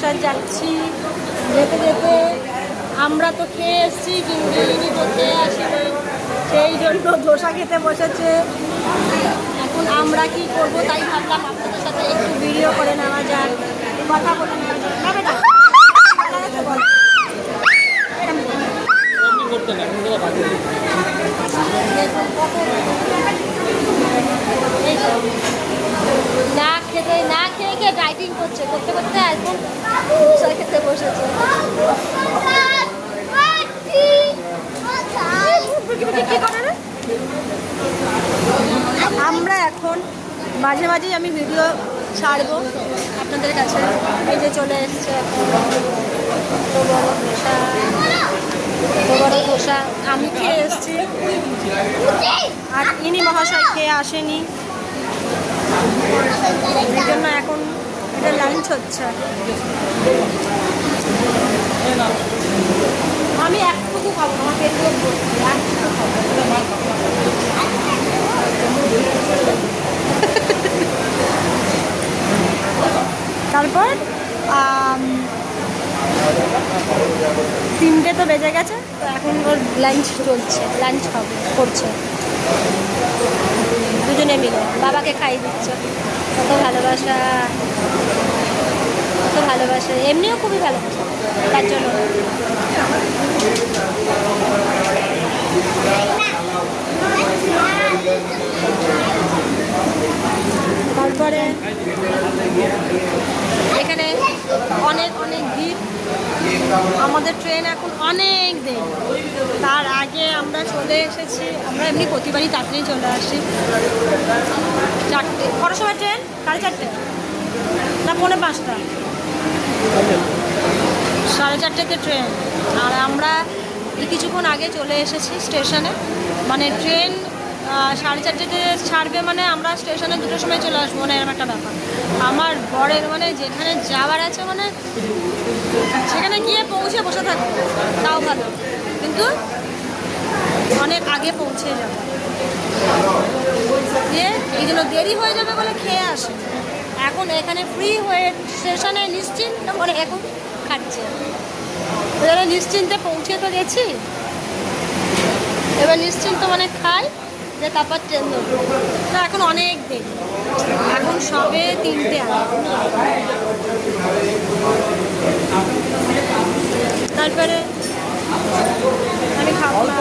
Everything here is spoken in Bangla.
স্টেশন যাচ্ছি। যেতে যেতে আমরা তো খেয়ে এসেছি, কিন্তু ইনি তো খেয়ে আসেনি, সেই জন্য ধোসা খেতে বসেছে। এখন আমরা কি করব, তাই ভাবলাম আপনাদের সাথে একটু ভিডিও করে নেওয়া যাক, কথা বলে নেওয়া যাক। না বেটা, না খেয়ে ডাইটিং করতে করতে এখন ধোসা খেতে বসেছে। আমরা এখন মাঝে মাঝেই আমি ভিডিও ছাড়বো আপনাদের কাছে। এই যে চলে এসছে বড় ধোসা আমি খেয়ে এসছি, আর ইনি মহাশয় খেয়ে আসেনি, এই জন্য এখন এটা লাঞ্চ হচ্ছে। আমি একটুকু খাবো, আমার পেট একটুকু খাবো। তারপর 3টে তো বেজে গেছে, তো এখন ওর লাঞ্চ চলছে, লাঞ্চ করছে দুজনে মিলে। বাবাকে খাইয়ে দিচ্ছে। কত ভালোবাসা, কত ভালোবাসা, এমনিও খুবই ভালোবাসা, তার জন্য। তারপরে এখানে অনেক ভিড়। আমাদের ট্রেন এখন অনেক দেরি, তার আগে আমরা চলে এসেছি। আমরা এমনি প্রতিবারই তাড়াতাড়ি চলে আসি। 4টে, কটার সময় ট্রেন? 4:30 না 4:45? 4:30তে ট্রেন, আর আমরা কিছুক্ষণ আগে চলে এসেছি স্টেশনে। মানে ট্রেন 4:30তে ছাড়বে, মানে আমরা স্টেশনে 2টোর সময় চলে আসবো, মানে এরকম একটা ব্যাপার। আমার বরের মানে যেখানে যাওয়ার আছে, মানে সেখানে গিয়ে পৌঁছে বসে থাকবো, তাও ভালো, কিন্তু অনেক আগে পৌঁছে যাবো। দিয়ে এই জন্য দেরি হয়ে যাবে বলে খেয়ে আসে। এখন এখানে ফ্রি হয়ে স্টেশনে নিশ্চিন্ত মানে এখন খাচ্ছে। এবারে নিশ্চিন্তে পৌঁছে তো গেছি, এবার নিশ্চিন্ত মানে খাই, যে তারপর ট্রেন ধরবো। না, এখন অনেক দেরি, এখন সবে 3টে আগে। তারপরে আমি খাবো না।